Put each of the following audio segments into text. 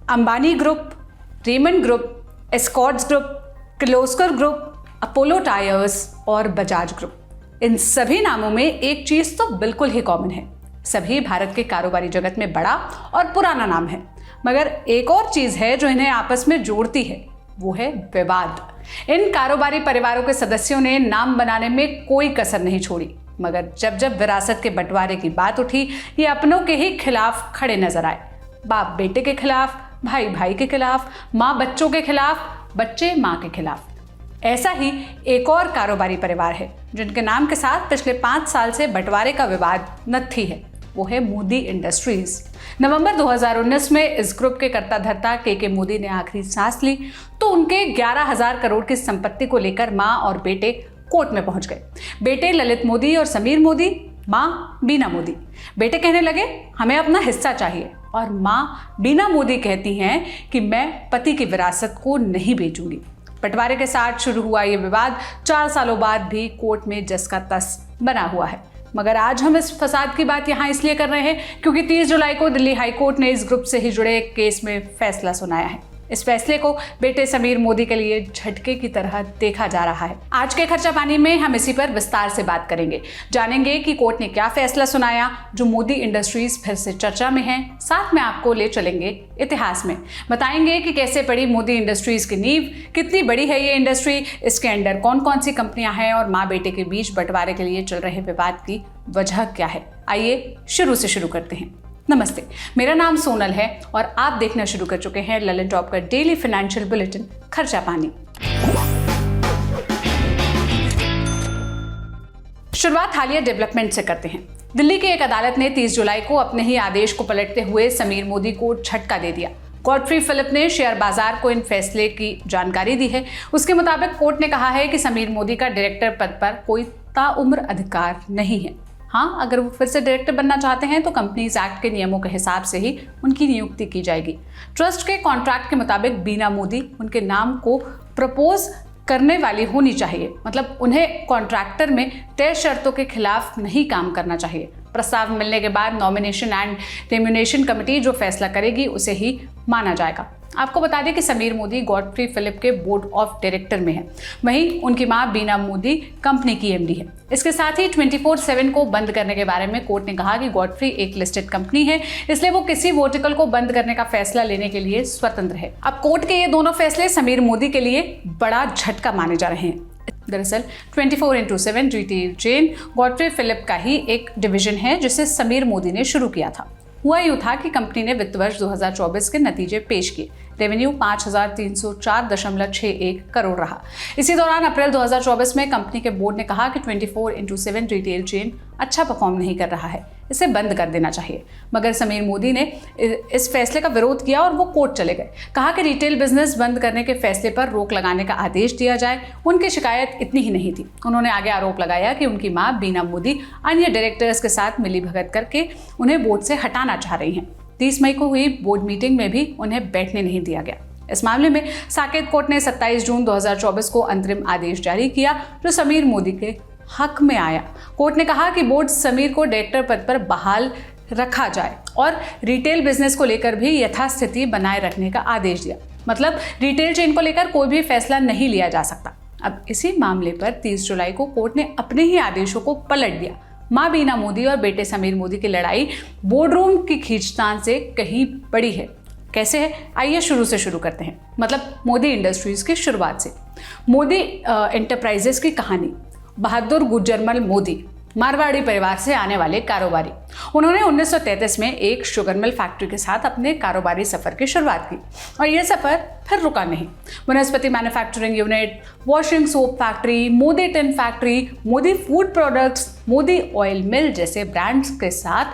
Ambani group, Raymond group, Escorts group, Kirloskar group, Apollo tyres और Bajaj group. इन सभी नामों में एक चीज तो बिल्कुल ही कॉमन है, सभी भारत के कारोबारी जगत में बड़ा और पुराना नाम है। मगर एक और चीज है जो इन्हें आपस में जोड़ती है, वो है विवाद। इन कारोबारी परिवारों के सदस्यों ने नाम बनाने में कोई कसर नहीं छोड़ी, मगर जब जब विरासत के बंटवारे की बात उठी, ये अपनों के ही खिलाफ खड़े नजर आए। बाप बेटे के खिलाफ, भाई भाई के खिलाफ, माँ बच्चों के खिलाफ, बच्चे माँ के खिलाफ। ऐसा ही एक और कारोबारी परिवार है जिनके नाम के साथ पिछले 5 साल से बंटवारे का विवाद नत्थी है, वो है मोदी इंडस्ट्रीज। नवंबर 2019 में इस ग्रुप के कर्ता धर्ता के मोदी ने आखिरी सांस ली तो उनके 11,000 करोड़ की संपत्ति को लेकर मां और बेटे कोर्ट में पहुंच गए। बेटे ललित मोदी और समीर मोदी, मां बीना मोदी। बेटे कहने लगे हमें अपना हिस्सा चाहिए और मां बीना मोदी कहती हैं कि मैं पति की विरासत को नहीं बेचूंगी। बंटवारे के साथ शुरू हुआ ये विवाद 4 सालों बाद भी कोर्ट में जस का तस बना हुआ है। मगर आज हम इस फसाद की बात यहाँ इसलिए कर रहे हैं क्योंकि 30 जुलाई को दिल्ली हाई कोर्ट ने इस ग्रुप से ही जुड़े एक केस में फैसला सुनाया है। इस फैसले को बेटे समीर मोदी के लिए झटके की तरह देखा जा रहा है। आज के खर्चा पानी में हम इसी पर विस्तार से बात करेंगे, जानेंगे कि कोर्ट ने क्या फैसला सुनाया जो मोदी इंडस्ट्रीज फिर से चर्चा में है। साथ में आपको ले चलेंगे इतिहास में, बताएंगे कि कैसे पड़ी मोदी इंडस्ट्रीज की नींव, कितनी बड़ी है ये इंडस्ट्री, इसके अंडर कौन कौन सी कंपनियां हैं और माँ बेटे के बीच बंटवारे के लिए चल रहे विवाद की वजह क्या है। आइए शुरू से शुरू करते हैं। नमस्ते, मेरा नाम सोनल है और आप देखना शुरू कर चुके हैं ललन टॉप का डेली फाइनेंशियल बुलेटिन खर्चा पानी। शुरुआत हालिया डेवलपमेंट से करते हैं। दिल्ली की एक अदालत ने 30 जुलाई को अपने ही आदेश को पलटते हुए समीर मोदी को झटका दे दिया। गॉडफ्री फिलिप ने शेयर बाजार को इन फैसले की जानकारी दी है। उसके मुताबिक कोर्ट ने कहा है कि समीर मोदी का डायरेक्टर पद पर कोई ताउम्र अधिकार नहीं है। हाँ, अगर वो फिर से डायरेक्टर बनना चाहते हैं तो कंपनीज एक्ट के नियमों के हिसाब से ही उनकी नियुक्ति की जाएगी। ट्रस्ट के कॉन्ट्रैक्ट के मुताबिक बीना मोदी उनके नाम को प्रपोज करने वाली होनी चाहिए, मतलब उन्हें कॉन्ट्रैक्टर में तय शर्तों के खिलाफ नहीं काम करना चाहिए। प्रस्ताव मिलने के बाद नॉमिनेशन एंड रेम्यूनेशन कमेटी जो फैसला करेगी उसे ही माना जाएगा। आपको बता दें कि समीर मोदी गॉडफ्री फिलिप के बोर्ड ऑफ डायरेक्टर में है, वहीं उनकी मां बीना मोदी कंपनी की एमडी है। इसके साथ ही 24/7 को बंद करने के बारे में कोर्ट ने कहा कि गॉडफ्री एक लिस्टेड कंपनी है, इसलिए वो किसी वर्टिकल को बंद करने का फैसला लेने के लिए स्वतंत्र है। अब कोर्ट के ये दोनों फैसले समीर मोदी के लिए बड़ा झटका माने जा रहे हैं। दरअसल 24/7 रिटेल चेन गॉडफ्री फिलिप का ही एक डिवीजन है जिसे समीर मोदी ने शुरू किया था। हुआ यूं था कि कंपनी ने वित्त वर्ष 2024 के नतीजे पेश किए। रेवेन्यू 5,304.61 करोड़ रहा। इसी दौरान अप्रैल 2024 में कंपनी के बोर्ड ने कहा कि 24/7 रिटेल चेन अच्छा परफॉर्म नहीं कर रहा है, इसे बंद कर देना चाहिए। मगर समीर मोदी ने इस फैसले का विरोध किया और वो कोर्ट चले गए। कहा कि रिटेल बिजनेस बंद करने के फैसले पर रोक लगाने का आदेश दिया जाए। उनकी शिकायत इतनी ही नहीं थी, उन्होंने आगे आरोप लगाया कि उनकी मां बीना मोदी अन्य डायरेक्टर्स के साथ मिलीभगत करके उन्हें बोर्ड से हटाना चाह रही हैं। 30 मई को हुई बोर्ड मीटिंग में भी उन्हें बैठने नहीं दिया गया। इस मामले में साकेत कोर्ट ने 27 जून 2024 को अंतरिम आदेश जारी किया जो समीर मोदी के हक में आया। कोर्ट ने कहा कि बोर्ड समीर को डायरेक्टर पद पर बहाल रखा जाए और रिटेल बिजनेस को लेकर भी यथास्थिति बनाए रखने का आदेश दिया, मतलब रिटेल चेन को लेकर कोई भी फैसला नहीं लिया जा सकता। अब इसी मामले पर 30 जुलाई को कोर्ट ने अपने ही आदेशों को पलट दिया। मां बीना मोदी और बेटे समीर मोदी की लड़ाई बोर्डरूम की खींचतान से कहीं बड़ी है। कैसे है, आइए शुरू से शुरू करते हैं, मतलब मोदी इंडस्ट्रीज की शुरुआत से। मोदी एंटरप्राइजेस की कहानी। बहादुर गुजरमल मोदी मारवाड़ी परिवार से आने वाले कारोबारी। उन्होंने 1933 में एक शुगर मिल फैक्ट्री के साथ अपने कारोबारी सफर की शुरुआत की और यह सफर फिर रुका नहीं। Vanaspati manufacturing unit, washing soap factory, Modi tin factory, Modi food products, Modi oil mill जैसे ब्रांड्स के साथ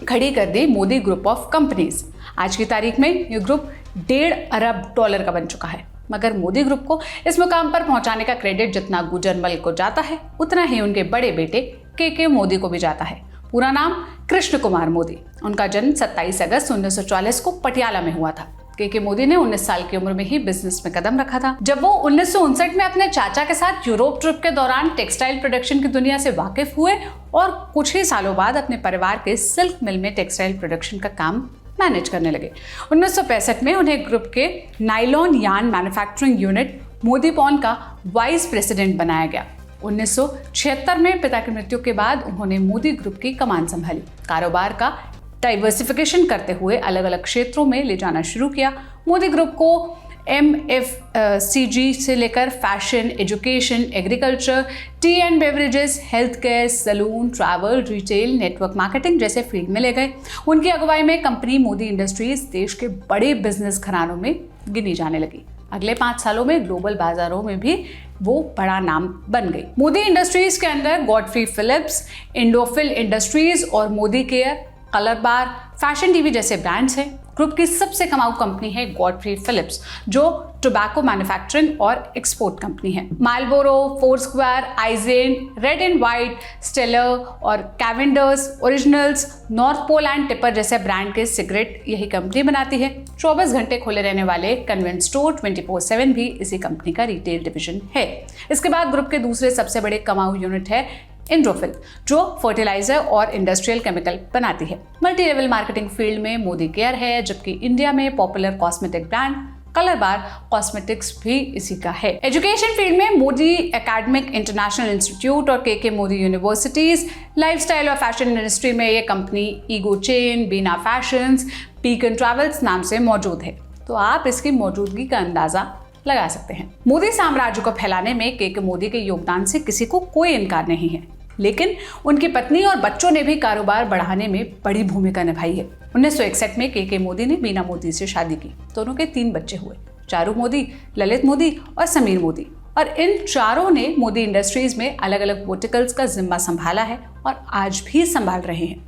खड़ी कर दी मोदी ग्रुप ऑफ कंपनीज। आज की तारीख में यह ग्रुप $1.5 अरब का बन चुका है। मगर मोदी ग्रुप को इस मुकाम पर पहुंचाने का क्रेडिट जितना गुजरमल को जाता है उतना ही उनके बड़े बेटे के मोदी को भी जाता है। पूरा नाम कृष्ण कुमार मोदी। उनका जन्म 27 अगस्त 1940 को पटियाला में हुआ था। के मोदी ने 19 साल की उम्र में ही बिजनेस में कदम रखा था। जब वो 1959 में अपने चाचा के साथ यूरोप ट्रिप के दौरान टेक्सटाइल प्रोडक्शन की दुनिया से वाकिफ हुए और कुछ ही सालों बाद अपने परिवार के सिल्क मिल में टेक्सटाइल प्रोडक्शन का काम मैनेज करने लगे। 1965 में उन्हें ग्रुप के नाइलॉन यार्न मैन्युफैक्चरिंग यूनिट मोदीपॉन का वाइस प्रेसिडेंट बनाया गया। 1976 में पिता की मृत्यु के बाद उन्होंने मोदी ग्रुप की कमान संभाली। कारोबार का डाइवर्सिफिकेशन करते हुए अलग अलग क्षेत्रों में ले जाना शुरू किया। मोदी ग्रुप को MFCG से लेकर fashion, education, agriculture, tea and beverages, health care, salon, travel, retail, network marketing जैसे फील्ड में ले गए। उनकी अगुवाई में कंपनी मोदी इंडस्ट्रीज देश के बड़े बिजनेस घरानों में गिनी जाने लगी। अगले 5 सालों में ग्लोबल बाजारों में भी वो बड़ा नाम बन गई। मोदी इंडस्ट्रीज के अंदर गॉडफ्री फिलिप्स, इंडोफिल इंडस्ट्रीज और Modi care, colour bar, fashion TV जैसे ब्रांड्स हैं। ग्रुप की सबसे कमाऊ कंपनी है गॉडफ्री फिलिप्स, जो टोबैको मैन्युफैक्चरिंग और एक्सपोर्ट कंपनी है। मार्लबोरो, फोरस्क्वायर, आइजेन, रेड एंड व्हाइट, स्टेलर और Cavanders, Originals, North Pole and Tipper जैसे ब्रांड के सिगरेट यही कंपनी बनाती है। 24 घंटे खुले रहने वाले कन्वेंस स्टोर 24/7 भी इसी कंपनी का रिटेल डिवीजन है। इसके बाद ग्रुप के दूसरे सबसे बड़े कमाऊ यूनिट है इंडोफिल, जो फर्टिलाइजर और इंडस्ट्रियल केमिकल बनाती है। मल्टी लेवल मार्केटिंग फील्ड में मोदी केयर है, जबकि इंडिया में पॉपुलर कॉस्मेटिक ब्रांड कलर बार कॉस्मेटिक्स भी इसी का है। एजुकेशन फील्ड में मोदी एकेडमिक इंटरनेशनल इंस्टीट्यूट और के मोदी यूनिवर्सिटीज, लाइफस्टाइल और फैशन इंडस्ट्री में ये कंपनी ईगो चेन, बीना फैशंस, पीकन ट्रैवल्स नाम से मौजूद है। तो आप इसकी मौजूदगी का अंदाजा लगा सकते हैं। मोदी साम्राज्य को फैलाने में के मोदी के योगदान से किसी को कोई इनकार नहीं है, लेकिन उनकी पत्नी और बच्चों ने भी कारोबार बढ़ाने में बड़ी भूमिका निभाई है। 1961 में के मोदी ने बीना मोदी से शादी की। दोनों के 3 बच्चे हुए, चारू मोदी, ललित मोदी और समीर मोदी। और इन चारों ने मोदी इंडस्ट्रीज में अलग अलग वर्टिकल्स का जिम्मा संभाला है और आज भी संभाल रहे हैं।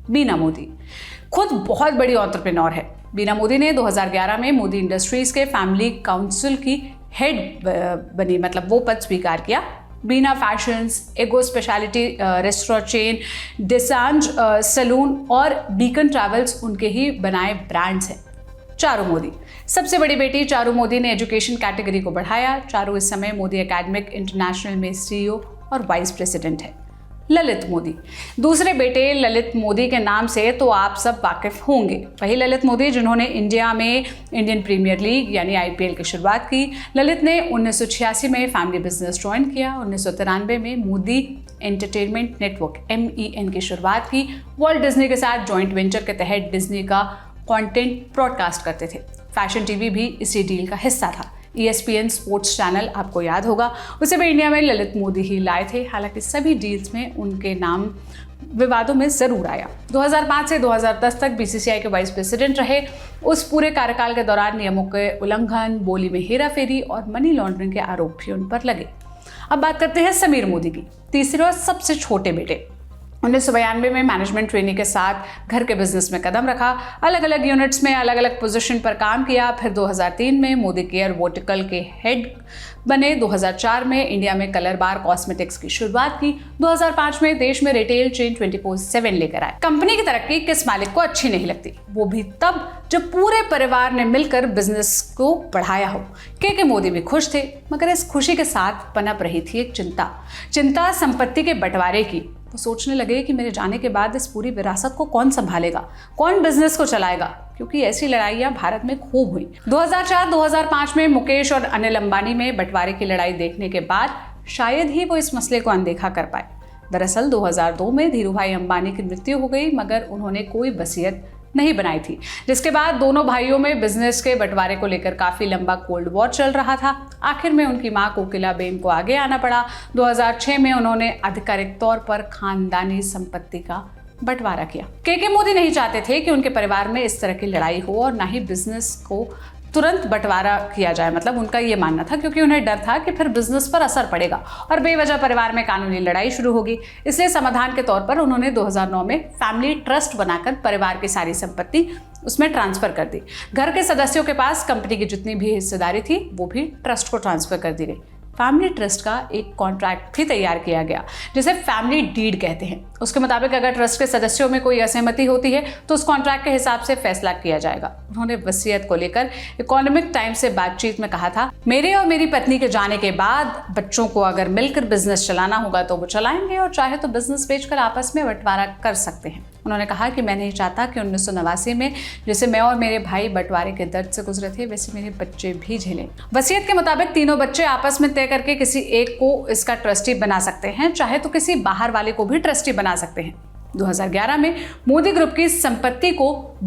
बीना मोदी खुद बहुत बड़ी एंटरप्रेन्योर है। बीना मोदी ने 2011 में मोदी इंडस्ट्रीज के फैमिली काउंसिल की हेड बनी, मतलब वो पद स्वीकार किया। बीना फैशंस, एगो स्पेशलिटी रेस्टोरेंट चेन, डिसांज सैलून और बीकन ट्रैवल्स उनके ही बनाए ब्रांड्स हैं। चारू मोदी सबसे बड़ी बेटी चारू मोदी ने एजुकेशन कैटेगरी को बढ़ाया। चारू इस समय मोदी एकेडमिक इंटरनेशनल में CEO और वाइस प्रेसिडेंट है। ललित मोदी दूसरे बेटे ललित मोदी के नाम से तो आप सब वाकिफ होंगे। वही ललित मोदी जिन्होंने इंडिया में इंडियन प्रीमियर लीग यानी IPL की शुरुआत की। ललित ने 1986 में फैमिली बिजनेस ज्वाइन किया। 1993 में मोदी एंटरटेनमेंट नेटवर्क MEN की शुरुआत की। वॉल्ट डिज्नी के साथ जॉइंट वेंचर के तहत डिज्नी का कंटेंट ब्रॉडकास्ट करते थे। फैशन टीवी भी इसी डील का हिस्सा था। ESPN स्पोर्ट्स चैनल आपको याद होगा, उसे भी इंडिया में ललित मोदी ही लाए थे। हालांकि सभी डील्स में उनके नाम विवादों में जरूर आया। 2005 से 2010 तक BCCI के वाइस प्रेसिडेंट रहे। उस पूरे कार्यकाल के दौरान नियमों के उल्लंघन, बोली में हेराफेरी और मनी लॉन्ड्रिंग के आरोप भी उन पर लगे। अब बात करते हैं समीर मोदी की, तीसरे और सबसे छोटे बेटे। 1992 में मैनेजमेंट ट्रेनिंग के साथ घर के बिजनेस में कदम रखा। अलग अलग यूनिट्स में अलग अलग पोजीशन पर काम किया। फिर 2003 में मोदी केयर वर्टिकल के हेड बने। 2004 में इंडिया में कलर बार कॉस्मेटिक्स की शुरुआत की। 2005 में देश में रिटेल चेन 24/7 लेकर आए। कंपनी की तरक्की किस मालिक को अच्छी नहीं लगती, वो भी तब जब पूरे परिवार ने मिलकर बिजनेस को बढ़ाया हो। के मोदी भी खुश थे, मगर इस खुशी के साथ पनप रही थी एक चिंता संपत्ति के बंटवारे की। वो सोचने लगे कि मेरे जाने के बाद इस पूरी विरासत को कौन संभालेगा, कौन बिजनेस को चलाएगा, क्योंकि ऐसी लड़ाइयां भारत में खूब हुई। 2004-2005 में मुकेश और अनिल अंबानी में बंटवारे की लड़ाई देखने के बाद शायद ही वो इस मसले को अनदेखा कर पाए। दरअसल 2002 में धीरूभाई अंबानी की मृत्यु हो गई, मगर उन्होंने कोई वसीयत नहीं बनाई थी, जिसके बाद दोनों भाइयों में बिजनेस के बंटवारे को लेकर काफी लंबा कोल्ड वॉर चल रहा था। आखिर में उनकी मां कोकिलाबेन को आगे आना पड़ा। 2006 में उन्होंने आधिकारिक तौर पर खानदानी संपत्ति का बंटवारा किया। के मोदी नहीं चाहते थे कि उनके परिवार में इस तरह की लड़ाई हो और ना ही बिजनेस को तुरंत बंटवारा किया जाए। मतलब उनका ये मानना था, क्योंकि उन्हें डर था कि फिर बिजनेस पर असर पड़ेगा और बेवजह परिवार में कानूनी लड़ाई शुरू होगी। इसलिए समाधान के तौर पर उन्होंने 2009 में फैमिली ट्रस्ट बनाकर परिवार की सारी संपत्ति उसमें ट्रांसफर कर दी। घर के सदस्यों के पास कंपनी की जितनी भी हिस्सेदारी थी वो भी ट्रस्ट को ट्रांसफर कर दी गई। फैमिली ट्रस्ट का एक कॉन्ट्रैक्ट भी तैयार किया गया, जिसे फैमिली डीड कहते हैं। उसके मुताबिक अगर ट्रस्ट के सदस्यों में कोई असहमति होती है तो उस कॉन्ट्रैक्ट के हिसाब से फैसला किया जाएगा। उन्होंने वसीयत को लेकर इकोनॉमिक टाइम्स से बातचीत में कहा था, मेरे और मेरी पत्नी के जाने के बाद बच्चों को अगर मिलकर बिजनेस चलाना होगा तो वो चलाएंगे, और चाहे तो बिजनेस बेचकर आपस में बंटवारा कर सकते हैं। उन्होंने कहा कि मैं नहीं चाहता कि 1989 में जैसे मैं और मेरे भाई बंटवारे के दर्द से गुजरे थे वैसे मेरे बच्चे भी झेलें। वसीयत के मुताबिक तीनों बच्चे आपस में तय करके किसी एक को इसका ट्रस्टी बना सकते हैं, चाहे तो किसी बाहर वाले को भी ट्रस्टी बना सकते हैं। 2011 में मोदी ग्रुप की संपत्ति को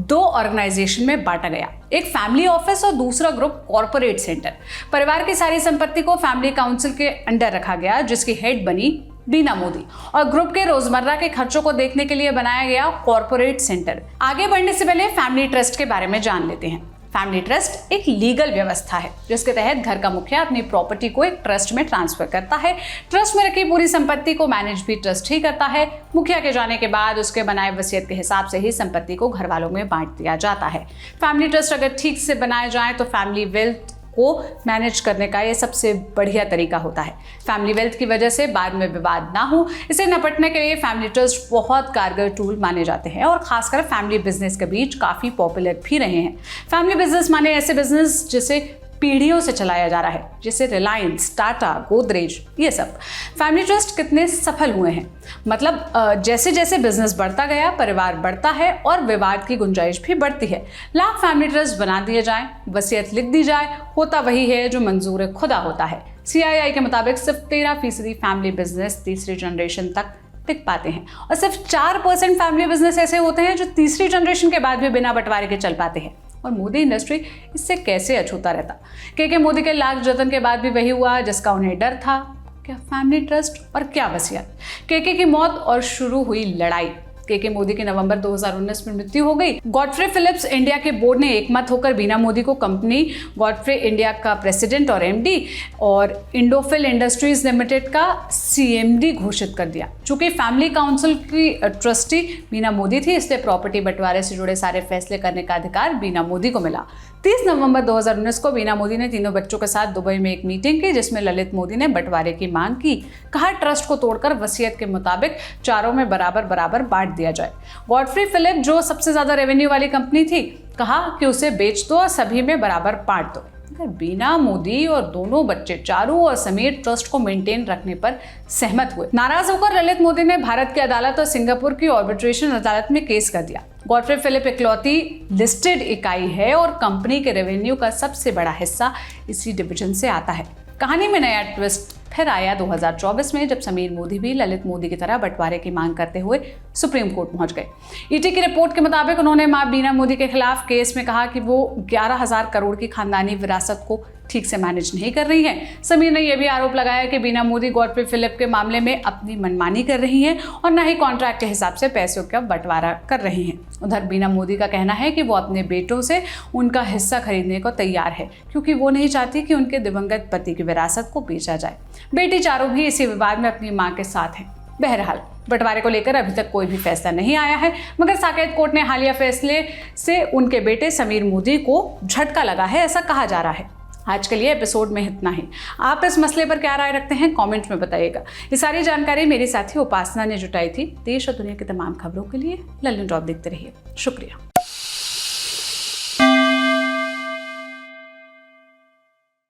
2 ऑर्गेनाइजेशन में बांटा गया, एक फैमिली ऑफिस और दूसरा ग्रुप कॉर्पोरेट सेंटर। परिवार की सारी संपत्ति को फैमिली काउंसिल के अंडर रखा गया, जिसकी हेड बनी बीना मोदी, और ग्रुप के रोजमर्रा के खर्चों को देखने के लिए बनाया गया कॉर्पोरेट सेंटर। आगे बढ़ने से पहले फैमिली ट्रस्ट के बारे में जान लेते हैं। फैमिली ट्रस्ट एक लीगल व्यवस्था है जिसके तहत घर का मुखिया अपनी प्रॉपर्टी को एक ट्रस्ट में ट्रांसफर करता है। ट्रस्ट में रखी पूरी संपत्ति को मैनेज भी ट्रस्ट ही करता है। मुखिया के जाने के बाद उसके बनाए वसीयत के हिसाब से ही संपत्ति को घर वालों में बांट दिया जाता है। फैमिली ट्रस्ट अगर ठीक से बनाए जाए तो फैमिली वेल्थ को मैनेज करने का ये सबसे बढ़िया तरीका होता है। फैमिली वेल्थ की वजह से बाद में विवाद ना हो, इसे निपटने के लिए फैमिली ट्रस्ट बहुत कारगर टूल माने जाते हैं और खासकर फैमिली बिजनेस के बीच काफ़ी पॉपुलर भी रहे हैं। फैमिली बिजनेस माने ऐसे बिजनेस जिसे पीढ़ियों से चलाया जा रहा है, जैसे रिलायंस, टाटा, गोदरेज, ये सब। फैमिली ट्रस्ट कितने सफल हुए हैं, मतलब जैसे जैसे बिजनेस बढ़ता गया, परिवार बढ़ता है और विवाद की गुंजाइश भी बढ़ती है। लाख फैमिली ट्रस्ट बना दिए जाएं, वसीयत लिख दी जाए, होता वही है जो मंजूर खुदा होता है। CII के मुताबिक सिर्फ 13% फैमिली बिजनेस तीसरी जनरेशन तक टिक पाते हैं और सिर्फ 4% फैमिली बिजनेस ऐसे होते हैं जो तीसरी जनरेशन के बाद भी बिना बंटवारे के चल पाते हैं। और मोदी इंडस्ट्री इससे कैसे अछूता रहता। के मोदी के लाख जतन के बाद भी वही हुआ जिसका उन्हें डर था, क्या फैमिली ट्रस्ट और क्या वसीयत। के की मौत और शुरू हुई लड़ाई। के मोदी की नवंबर 2019 में मृत्यु हो गई। गॉडफ्रे फिलिप्स इंडिया के बोर्ड ने एकमत होकर बीना मोदी को कंपनी गॉडफ्रे इंडिया का प्रेसिडेंट और MD और इंडोफिल इंडस्ट्रीज लिमिटेड का CMD घोषित कर दिया। चूंकि फैमिली काउंसिल की ट्रस्टी बीना मोदी थी, इसलिए प्रॉपर्टी बंटवारे से जुड़े सारे फैसले करने का अधिकार बीना मोदी को मिला। 30 नवंबर 2019 को बीना मोदी ने तीनों बच्चों के साथ दुबई में एक मीटिंग की, जिसमें ललित मोदी ने बंटवारे की मांग की। कहा ट्रस्ट को तोड़कर वसीयत के मुताबिक चारों में बराबर बराबर बांट दिया जाए। गॉडफ्रे फिलिप जो सबसे ज्यादा रेवेन्यू वाली कंपनी थी, कहा कि उसे बेच दो और सभी में बराबर बांट दो। अगर बीना मोदी और दोनों बच्चे चारू और समीर ट्रस्ट को मेंटेन रखने पर सहमत हुए। नाराज होकर ललित मोदी ने भारत की अदालत और सिंगापुर की आर्बिट्रेशन अदालत में केस कर दिया। गॉडफ्रे फिलिप इकलौती लिस्टेड इकाई है और कंपनी के रेवेन्यू का सबसे बड़ा हिस्सा इसी डिवीजन से आता है। कहानी में नया ट्विस्ट फिर आया 2024 में, जब समीर मोदी भी ललित मोदी की तरह बंटवारे की मांग करते हुए सुप्रीम कोर्ट पहुंच गए। ET की रिपोर्ट के मुताबिक उन्होंने मां बीना मोदी के खिलाफ केस में कहा कि वो 11,000 करोड़ की खानदानी विरासत को ठीक से मैनेज नहीं कर रही हैं। समीर ने यह भी आरोप लगाया कि बीना मोदी गॉडफ्रे फिलिप के मामले में अपनी मनमानी कर रही हैं और न ही कॉन्ट्रैक्ट के हिसाब से पैसों का बंटवारा कर रही हैं। उधर बीना मोदी का कहना है कि वो अपने बेटों से उनका हिस्सा खरीदने को तैयार है, क्योंकि वो नहीं चाहती कि उनके दिवंगत पति की विरासत को बेचा जाए। बेटी चारू भी इसी विवाद में अपनी मां के साथ है। बहरहाल बंटवारे को लेकर अभी तक कोई भी फैसला नहीं आया है, मगर साकेत कोर्ट ने हालिया फैसले से उनके बेटे समीर मोदी को झटका लगा है, ऐसा कहा जा रहा है। आज के लिए एपिसोड में इतना ही। आप इस मसले पर क्या राय रखते हैं, कमेंट में बताइएगा। ये सारी जानकारी मेरी साथी उपासना ने जुटाई थी। देश और दुनिया की तमाम खबरों के लिए लल्लन टॉप देखते रहिए। शुक्रिया।